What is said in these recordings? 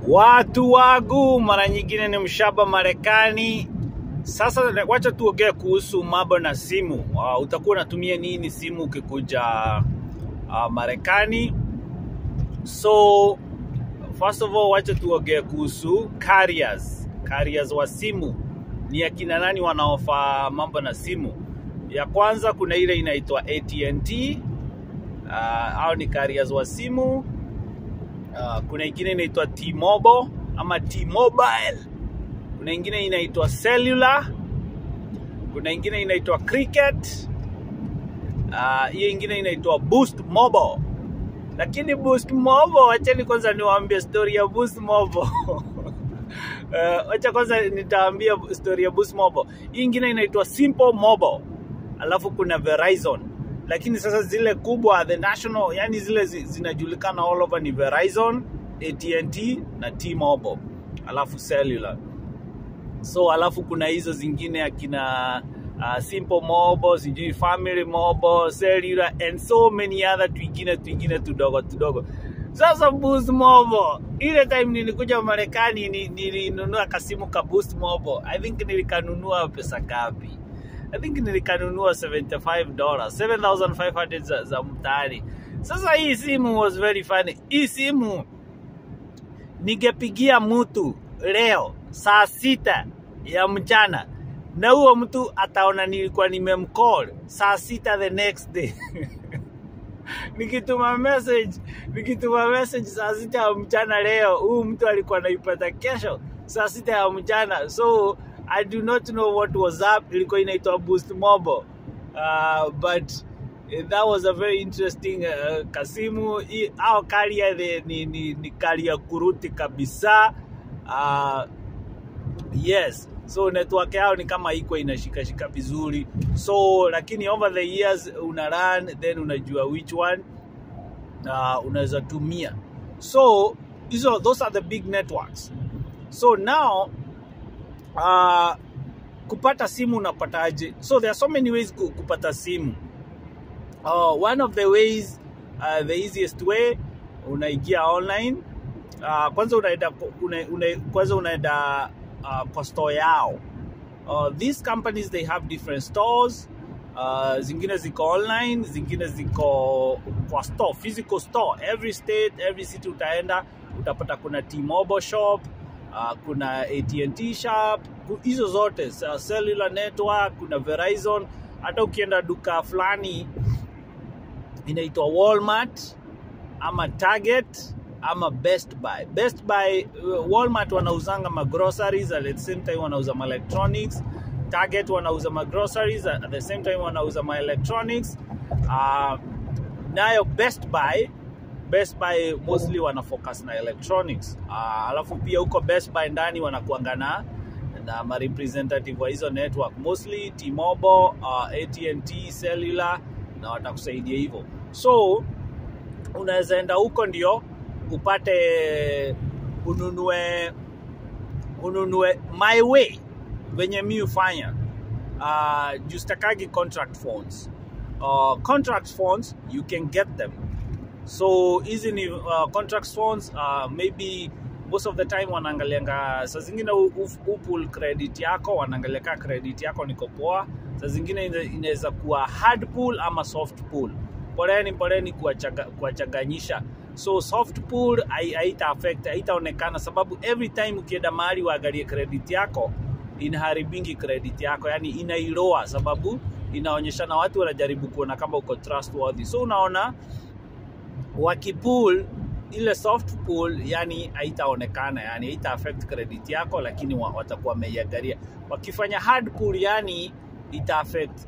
Watu wangu, mara nyingine ni mshaba Marekani. Sasa wacha tuongee kuhusu mambo na simu. Utakuwa unatumia nini simu ukikuja Marekani? So first of all, wacha tuongee kuhusu carriers wa simu. Ni akina nani wanaofa mambo na simu? Ya kwanza kuna ile inaitwa AT&T. Hao ni carriers wa simu. Kuna ingine inaitwa T-Mobile ama T-Mobile. Kuna ingine inaitwa Cellular. Kuna ingine inaitwa Cricket. Hiyo ingine inaitwa Boost Mobile. Lakini Boost Mobile, wacheni kwanza niwaambie story ya Boost Mobile. Wacha kwanza nitaambia story ya Boost Mobile. Hii ingine inaitwa Simple Mobile. Alafu kuna Verizon. Lakini sasa zile kubwa, the national, yani zile zinajulikana all over ni Verizon, AT&T na T-Mobile. Alafu Cellular. So alafu kuna hizo zingine akina Simple Mobile, sijui Family Mobile, Cellular and so many other twingine tudogo. Sasa Boost Mobile, ile time nilikuja Marekani nilinunua kasimu ka Boost Mobile. I think nilikanunua pesa ngapi? I think nilikanunua $75, 7,500 za mtaani. Sasa hii simu was very funny. Hii simu ningepigia mtu leo saa 6 ya mchana na huo mtu ataona nilikuwa nimemcall saa 6 the next day. Nikituma message saa 6 ya mchana leo, huyu mtu alikuwa anaipata kesho saa 6 ya mchana. So I do not know what was up. Ilikuwa inaitwa Boost Mobile. But that was a very interesting kasimu. Hao carrier ni carrier kuruti kabisa. Yes. So network yao ni kama iko inashika vizuri. So lakini over the years una run, then unajua which one unaweza tumia. So those are the big networks. So now kupata simu unapataje? So there are so many ways kupata simu. One of the ways, the easiest way, unaingia online. Kwanza unaenda kwa store yao. These companies, they have different stores. Zingine ziko online, zingine ziko kwa store, physical store. Every state, every city utaenda, utapata kuna T-Mobile shop, kuna AT&T shop, hizo zote, Cellular network, kuna Verizon. Hata ukienda duka fulani inaitwa Walmart ama Target ama Best Buy. Best Buy, Walmart wanauzanga groceries, at the same time wanauza electronics. Target wanauza groceries, at the same time wanauza electronics. Nayo Best Buy mostly wana focus na electronics. Alafu pia huko Best Buy ndani wanakuanga na representative wa hizo network, mostly T-Mobile, AT&T, Cellular, na watakusaidia hivyo. So unaweza enda huko ndio upate ununue my way venye mimi hufanya. Justakagi contract phones. Contract phones, you can get them. So hizi ni contract phones, maybe most of the time wanaangalianga, saa zingine upull credit yako, wanaangalia credit yako niko poa. Saa zingine inaweza kuwa hard pull ama soft pull. Poleni kuwachanganyisha. So soft pull haitaonekana, sababu every time ukienda mahali waangalie credit yako, inaharibingi credit yako, yani inailoa, sababu inaonyesha na watu wanajaribu kuona kama uko trustworthy. So unaona wakipull ile soft pull, yani haitaonekana, yani haita affect credit yako, lakini watakuwa wameiangalia. Wakifanya hard pull, yani ita affect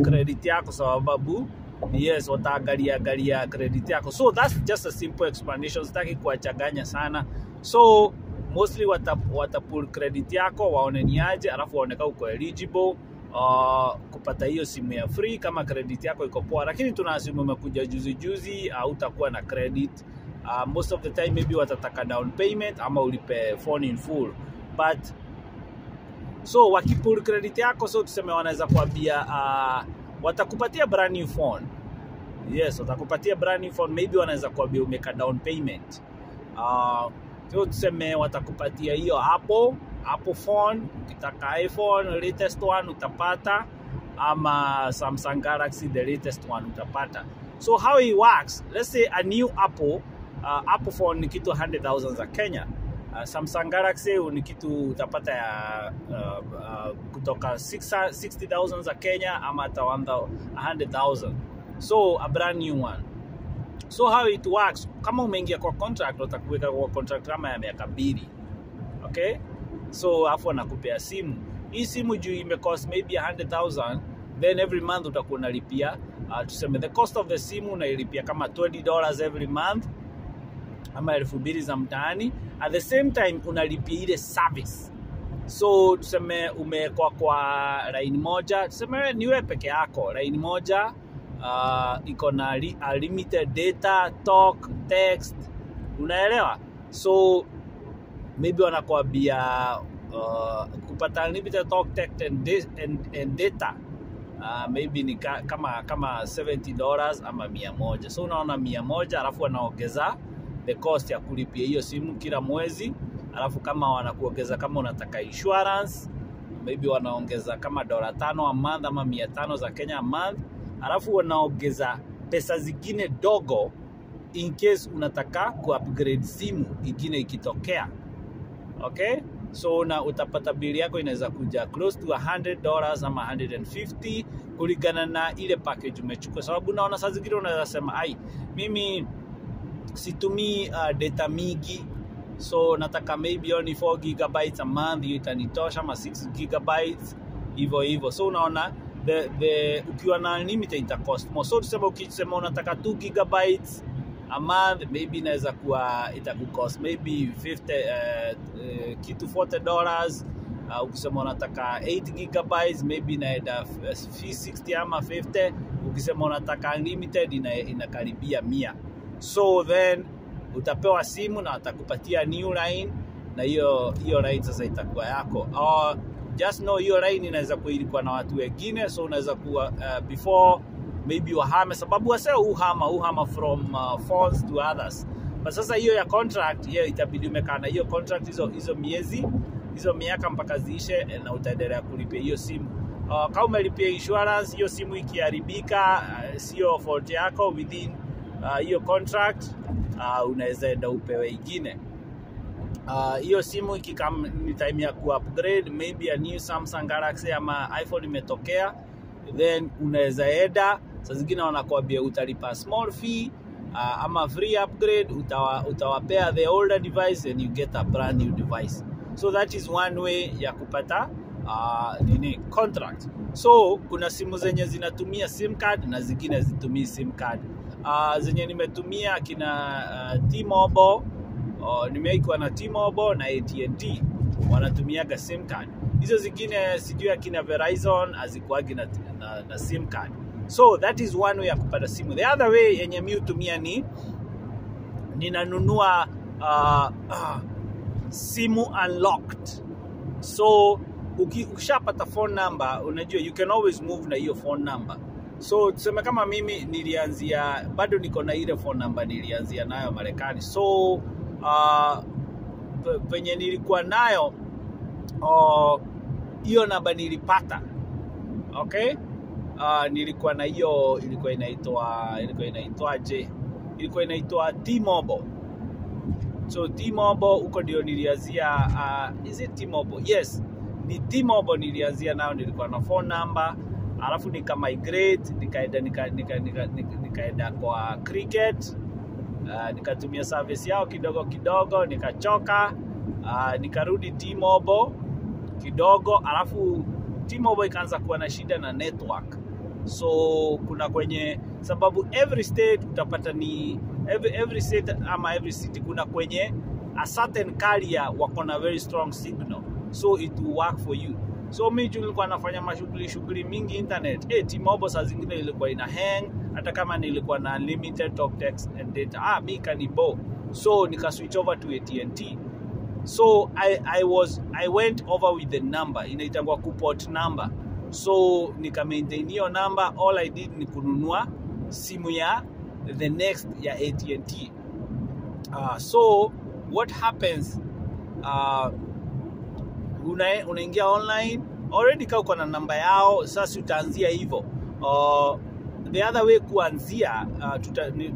credit yako, sababu yes, wataangalia credit yako. So that's just a simple explanation, sitaki kuwachanganya sana. So mostly watapull credit yako, waone ni aje, alafu waone kama uko eligible kupata hiyo simu ya free kama credit yako iko poa. Lakini tuna simu umekuja juzi hautakuwa na credit. Most of the time maybe watataka down payment ama ulipe phone in full. But so wakipull credit yako, so tuseme wanaweza kuambia watakupatia brand new phone. Yes, watakupatia brand new phone, maybe wanaweza kuambia umeka down payment So tuseme watakupatia hiyo Apple phone, ukitaka iPhone latest one utapata, ama Samsung Galaxy the latest one utapata. So how it works, let's say a new Apple phone ni kitu 100,000 za Kenya. Samsung Galaxy ni kitu utapata ya kutoka 60,000 za Kenya ama hata 100,000. So a brand new one. So how it works, kama umeingia kwa contract, utakuweka kwa contract kama ya miaka 2. Okay? So afu anakupea simu. Hii simu juu imecost maybe 100,000, then every month utakuwa unalipia tuseme the cost of the simu unailipia kama $20 every month ama 2,000 za mtaani. At the same time unalipia ile service. So tuseme umekuwa kwa line moja, tuseme ni wewe peke yako, line moja iko na unlimited data, talk, text, unaelewa? So maybe wanakuambia kupata unlimited talk, text and data maybe ni kama $70 ama 100. So unaona 100, alafu wanaongeza the cost ya kulipia hiyo simu kila mwezi, alafu kama wanakuongeza kama unataka insurance maybe wanaongeza kama $5 a month ama 500 za Kenya a month, alafu wanaongeza pesa zingine dogo in case unataka ku-upgrade simu ingine ikitokea. Okay? So na utapata bili yako inaweza kuja close to $100 ama 150 kulingana na ile package umechukua. Sababu naona saa zingine unaweza sema mimi situmii data mingi, so nataka maybe only 4 GB a month, hiyo itanitosha, ama 6 GB hivyo. So unaona ukiwa na unlimited ita cost more. So tuseme ukisema unataka 2 GB a month, maybe inaweza kuwa itakucost maybe 50 kitu $40. Ukisema unataka 8 GB maybe inaenda 60 ama 50. Ukisema unataka unlimited inakaribia 100. So then utapewa simu na atakupatia new line, na hiyo line sasa itakuwa yako. Just know hiyo line inaweza kuwa na watu wengine, so unaweza kuwa before maybe wahame, sababu wase uhama from phones to others. But sasa hiyo ya contract, hiyo itabidi umekaa na hiyo contract hizo miezi, hizo miaka mpaka ziishe, na utaendelea kulipia hiyo simu. Kama umelipia insurance, hiyo simu ikiharibika sio fault yako, within hiyo contract unaweza enda upewe ingine. Hiyo simu ikikam ni time ya ku-upgrade, maybe a new Samsung Galaxy ama iPhone imetokea, then unaweza enda, saa zingine wanakuambia utalipa small fee ama free upgrade, utawapea the older device and you get a brand new device. So that is one way ya kupata contract. So kuna simu zenye zinatumia SIM card na zingine zitumii SIM card. Zenye nimetumia kina T-Mobile, nimeikuwa na T-Mobile na AT&T wanatumiaga SIM card. Hizo zingine sijui akina Verizon hazikuagi na SIM card. So that is one way ya kupata simu. The other way yenye mimi hutumia ni ninanunua simu unlocked. So ukishapata phone number, unajua you can always move na hiyo phone number. So tuseme kama mimi nilianzia, bado niko na ile phone number nilianzia nayo Marekani. So penye nilikuwa nayo hiyo namba nilipata. Okay? Nilikuwa na hiyo, ilikuwa inaitwa T-Mobile. So T-Mobile uko ndio nilianzia, is it T-Mobile? Yes, ni T-Mobile nilianzia nayo, nilikuwa na phone number. Alafu nika migrate, nikaenda kwa Cricket, nikatumia service yao kidogo, nikachoka, nikarudi T-Mobile kidogo, alafu T-Mobile ikaanza kuwa na shida na network. So kuna kwenye, sababu every state utapata ni every state ama every city kuna kwenye a certain carrier wako na very strong signal, so it will work for you. So mimi nilikuwa nafanya shughuli mingi internet, T-Mobile saa zingine ilikuwa ina hang, hata kama nilikuwa na unlimited talk, text and data, mimi kanibo. So nika switch over to AT&T. So I went over with the number, inaitangwa kuport number. So nika maintain hiyo number. All I did ni kununua simu ya the next ya AT&T. So what happens, unaingia online already, kama uko na namba yao, sasa utaanzia hivyo. The other way kuanzia,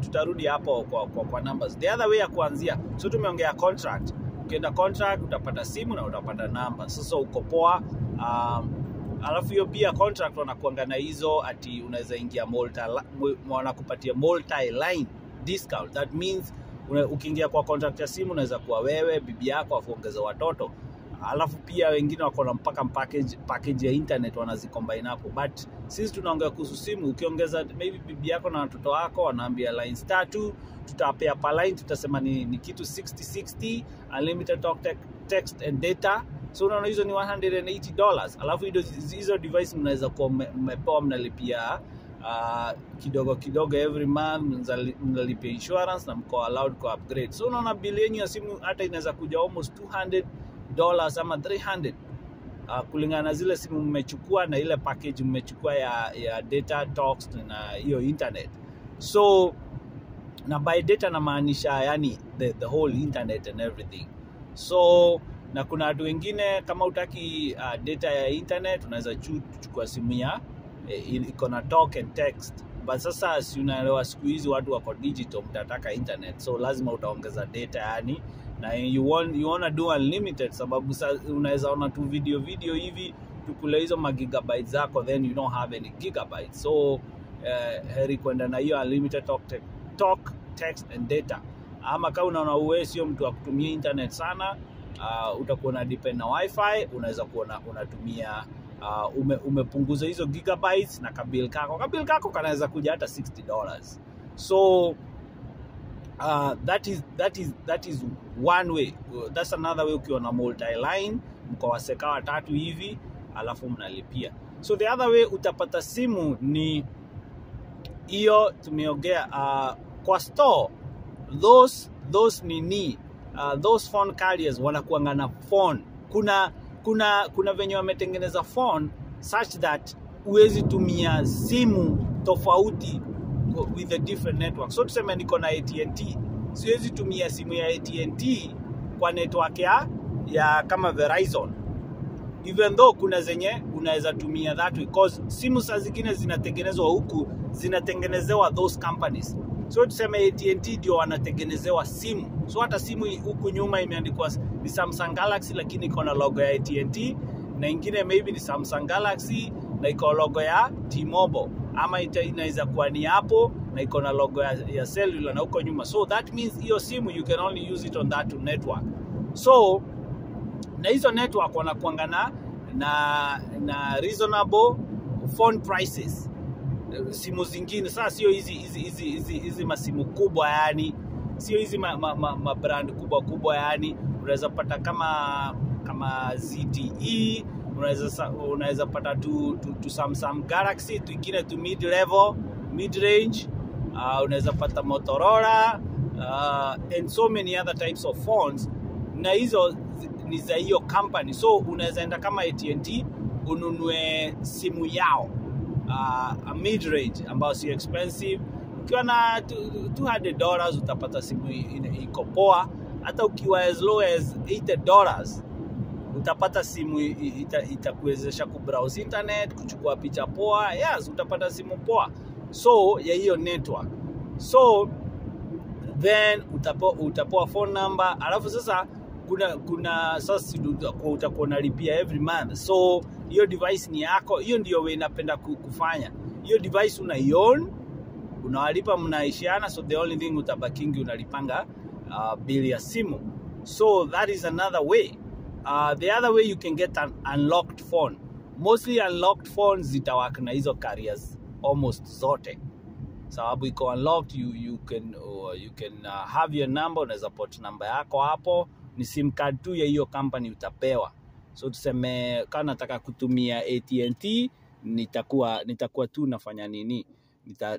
tutarudi hapo kwa numbers. The other way ya kuanzia, so tumeongea contract. Ukienda contract utapata simu na utapata namba. Sasa uko poa. Alafu hiyo pia contract wanakuanga na hizo ati unaweza ingia wanakupatia multi-line discount. That means ukiingia kwa contract ya simu unaweza kuwa wewe, bibi yako, afu ongeza watoto. Alafu pia wengine wako na mpaka package ya internet wanazicombine hapo. But sisi tunaongea kuhusu simu. Ukiongeza maybe bibi yako na watoto wako, wanaambia lines 3, tutapea per line, tutasema ni kitu 60 unlimited talk, text and data. So unaona hizo ni $180. Alafu hizo device mnaweza kuwa mmepewa, mnalipia kidogo every month, mnalipia insurance na mko allowed ku upgrade. So unaona bill yenu ya simu hata inaweza kuja almost $200 ama $300, kulingana na zile simu mmechukua na ile package mmechukua ya data, talks na hiyo internet. So na by data na maanisha yani the whole internet and everything. So na kuna watu wengine kama utaki data ya internet, unaweza chukua simu ya iko na talk and text. But sasa si unaelewa siku hizi watu wako digital, mtataka internet, so lazima utaongeza data yani, na you wanna do unlimited, sababu unaweza ona tu video hivi tukule hizo magigabytes zako, then you don't have any gigabytes. So heri kwenda na hiyo unlimited talk, text and data. Ama kama unaona wewe sio mtu wa kutumia internet sana, utakuwa na depend na wifi, unaweza kuwa unatumia umepunguza hizo gigabytes, na kabill kako kanaweza kuja hata $60. So that is one way. That's another way. Ukiwa na multi-line, mko waseka watatu hivi, alafu mnalipia. So the other way utapata simu ni hiyo tumeongea kwa store. Those phone carriers wanakuanga na phone. Kuna venye wametengeneza phone such that uwezi tumia simu tofauti with a different network. So tuseme niko na AT&T, siwezi tumia simu ya AT&T kwa network ya kama Verizon, even though kuna zenye unaweza tumia that because simu saa zingine zinatengenezwa huku, zinatengenezewa those companies. So tuseme AT&T ndio wanatengenezewa simu. So hata simu huku nyuma imeandikwa ni Samsung Galaxy lakini iko na logo ya AT&T, na ingine maybe ni Samsung Galaxy na iko logo ya T-Mobile, ama inaweza kuwa ni Apple na iko na logo ya cellular na huko nyuma. So that means hiyo simu you can only use it on that network. So na hizo network wanakuanga na reasonable phone prices. Simu zingine sasa sio hizi masimu kubwa yani, sio hizi ma brand kubwa yani. Unaweza pata kama ZTE, unaweza pata tu Samsung Galaxy, tu ingine tu mid range, unaweza pata Motorola and so many other types of phones, na hizo ni za hiyo company. So unaweza enda kama AT&T ununue simu yao a mid range ambayo si expensive. Ukiwa na $200 utapata simu iko poa. Hata ukiwa as low as $80 utapata simu itakuwezesha kubrowse internet, kuchukua picha poa. Yes, utapata simu poa. So ya hiyo network. So then utapoa phone number. Alafu sasa kuna sasa utakuwa unalipia every month. So hiyo device ni yako. Hiyo ndio wewe napenda kufanya. Hiyo device unaion, unawalipa, mnaishiana. So the only thing utabakingi unalipanga bill ya simu. So that is another way. The other way, you can get an unlocked phone. Mostly unlocked phones zitawaka na hizo carriers almost zote. Sababu iko unlocked, you can have your number, unaweza port number yako hapo, ni sim card tu ya hiyo company utapewa. So tuseme kama nataka kutumia AT&T, nitakuwa tu nafanya nini?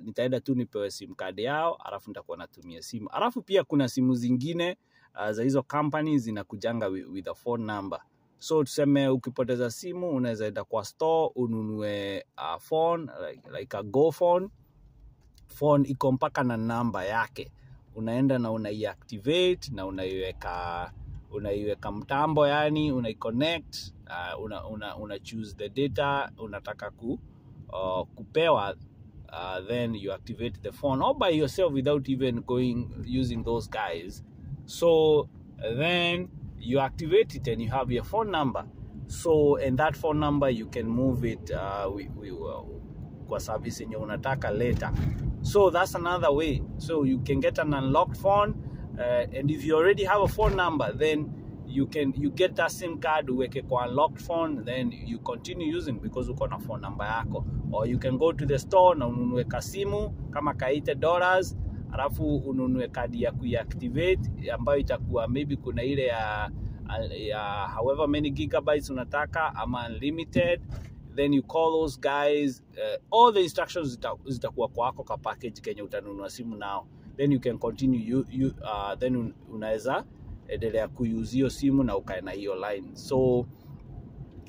Nitaenda tu nipewe sim card yao, alafu nitakuwa natumia simu. Alafu pia kuna simu zingine za hizo companies zinakujanga with a phone number. So tuseme ukipoteza simu, unaweza enda kwa store ununue a phone like a Go phone iko mpaka na namba yake. unaenda na unaiactivate na unaiweka mtambo, yani unaiconnect, una choose the data unataka kupewa, then you activate the phone all by yourself without even using those guys. So then you activate it and you have your phone number. So and that phone number you can move it kwa service yenye unataka later. So that's another way. So you can get an unlocked phone, and if you already have a phone number, then you get that SIM card uweke kwa unlocked phone, then you continue using because uko na phone number yako. Or you can go to the store na ununue kasimu kama ka $80, alafu ununue kadi ya kuiactivate ambayo itakuwa maybe kuna ile ya however many gigabytes unataka ama unlimited. Then you call those guys, all the instructions zitakuwa kwako ka package kenye utanunua simu now. Then you can continue then unaweza endelea kuuse hiyo simu na ukae na hiyo line. So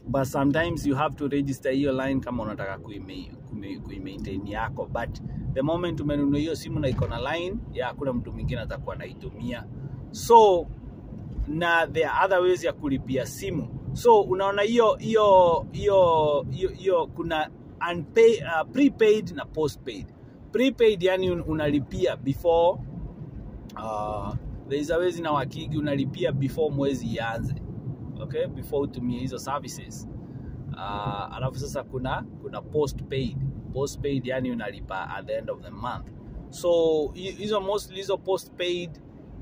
but sometimes you have to register hiyo line kama unataka kuimaintain yako, but the moment umenunua hiyo simu na iko na line ya hakuna mtu mwingine atakuwa anaitumia. So na there are other ways ya kulipia simu. So unaona hiyo kuna prepaid na postpaid. Prepaid yani unalipia before there is a way na wakigi unalipia before mwezi ianze. Okay, before utumie hizo services. Alafu sasa kuna postpaid. Postpaid yani unalipa at the end of the month. So hizo postpaid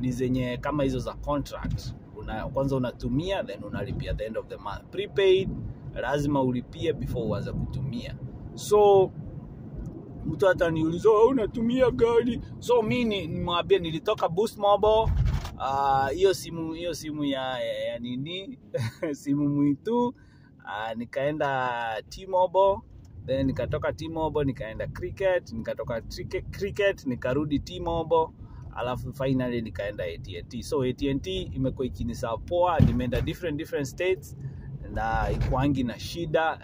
ni zenye kama hizo za contract. Kwanza unatumia then unalipia at the end of the month. Prepaid lazima ulipie before uanze kutumia. So mtu ataniuliza unatumia gani? So mimi nimwambia nilitoka Boost Mobile, hiyo simu ya nini simu mwitu, nikaenda T-Mobile, then nikatoka T-Mobile nikaenda Cricket, nikatoka Cricket nikarudi T-Mobile, alafu finally nikaenda AT&T. So AT&T imekuwa ikinisa poa, nimeenda different states na ikuangi na shida,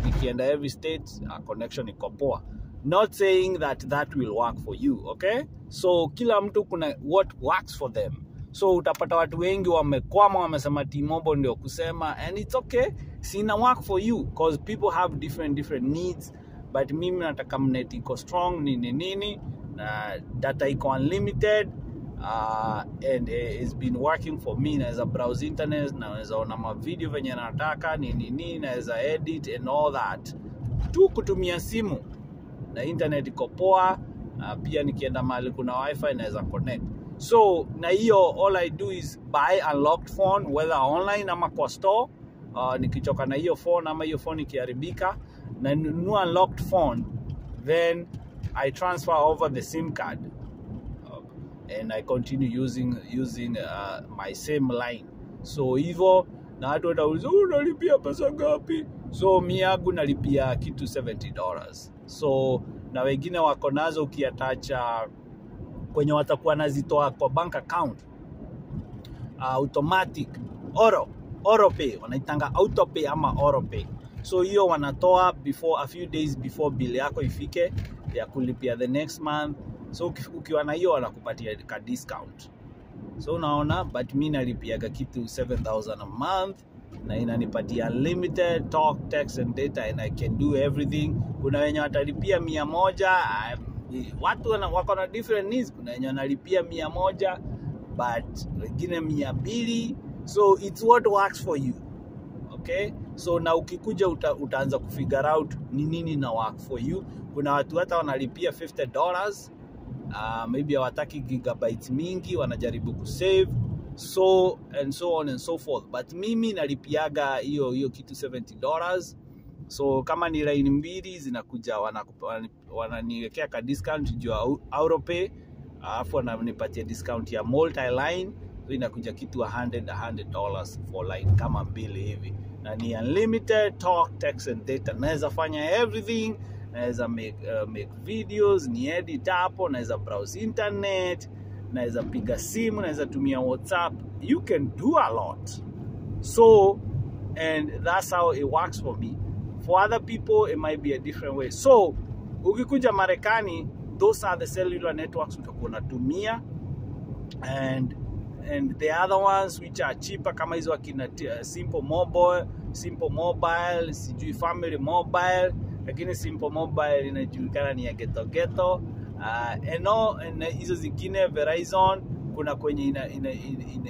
nikienda every state connection iko poa. Not saying that will work for you, okay? So kila mtu kuna what works for them. So utapata watu wengi wamekwama wamesema T-Mobile ndio kusema, and it's okay, sina work for you because people have different needs. But mimi nataka mnet iko strong nini na data iko unlimited, and it's been working for me. Naweza browse internet, naweza ona ma video venye nataka nini, naweza edit and all that tu kutumia simu na internet iko poa. Pia nikienda mahali kuna wifi naweza connect. So na hiyo all I do is buy unlocked phone whether online ama kwa store. Nikichoka na hiyo phone ama hiyo phone ikiharibika na nunua unlocked phone, then I transfer over the SIM card, and I continue using my same line. So hivyo na watu watauliza unalipia pesa ngapi? So mimi yangu nalipia kitu $70. So na wengine wako nazo ukiatacha kwenye watakuwa nazitoa kwa bank account, automatic Auropay, wanaitanga autopay ama Auropay. So hiyo wanatoa before a few days before bill yako ifike ya kulipia the next month. So ukiwa na hiyo wanakupatia ka discount. So unaona, but mimi nalipiaga kitu 7,000 a month na inanipatia unlimited talk, text and data, and I can do everything. Kuna wenye watalipia 100, watu wako na different needs. Kuna wenye wanalipia 100 but wengine 200. So it's what works for you. Okay? So na ukikuja utaanza kufigure out ni nini na work for you. Kuna watu hata wanalipia $50, maybe hawataki gigabytes mingi, wanajaribu kusave, so and so on and so forth. But mimi nalipiaga hiyo kitu $70. So kama ni line mbili zinakuja wananiwekea ka discount juu ya Auropay, alafu wananipatia discount ya multi line, so inakuja kitu $100 for line kama mbili hivi, na ni unlimited talk, text and data. Naweza fanya everything, naweza make videos, ni edit hapo, naweza browse internet, naweza piga simu, naweza tumia WhatsApp. You can do a lot. So and that's how it works for me. For other people it might be a different way. So ukikuja Marekani, those are the cellular networks utakuwa unatumia. and the other ones which are cheaper kama hizo akina Simple Mobile, sijui Family Mobile, lakini Simple Mobile inajulikana ni ya ghetto. And hizo zingine Verizon kuna kwenye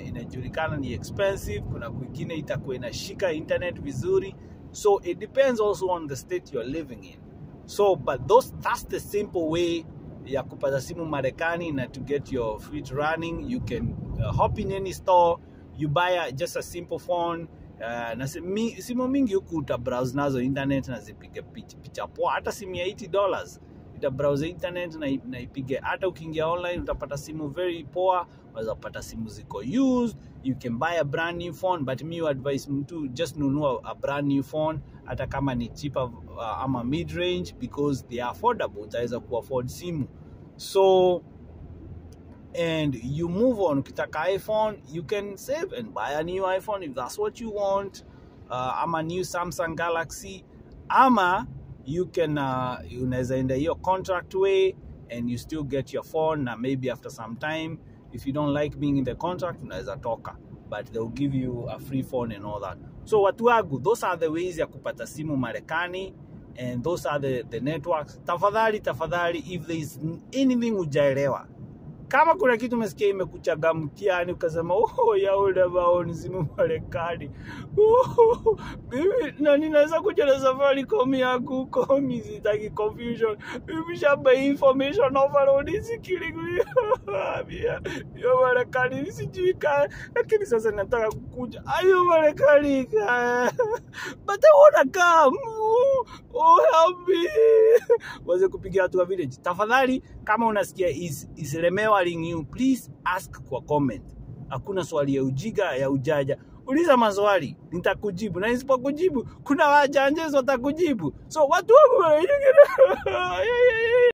inajulikana ni expensive, kuna kwingine itakuwa inashika internet vizuri. So it depends also on the state you're living in. So but that's the simple way ya kupata simu Marekani na to get your fleet running. You can hop in any store, you buy just a simple phone. Na simu mingi huku uta browse nazo internet na zipige picha poa. Hata simu ya $80 ita browse internet na ipige. Hata ukiingia online utapata simu very poa. Unaweza kupata simu ziko used. You can buy a brand new phone, but me you advise mtu just nunua a brand new phone hata kama ni cheaper ama mid range, because they are affordable. Utaweza ku afford simu. So and you move on. Ukitaka iPhone, you can save and buy a new iPhone if that's what you want. Ama new Samsung Galaxy. Ama you can unaweza enda hiyo contract way and you still get your phone, and maybe after some time if you don't like being in the contract unaweza toka, but they'll give you a free phone and all that. So watu wangu, those are the ways ya kupata simu Marekani, and those are the networks. Tafadhali if there is anything hujaelewa, kama kuna kitu umesikia imekuchangamkia yani ukasema ya ule bao ni simu Marekani, mimi na ninaweza kuja na Safaricom yangu huko, mimi sitaki confusion, mimi shamba information overload is killing me. Yo Marekani sijuika, lakini sasa nataka kukuja ayo Marekani, but I wanna come. Help me. Waze kupigia watu wa village. Tafadhali kama unasikia is remembering you, please ask kwa comment. Hakuna swali ya ujiga ya ujaja. Uliza maswali, nitakujibu, na nisipokujibu kuna wajanjezo watakujibu. So watu wangu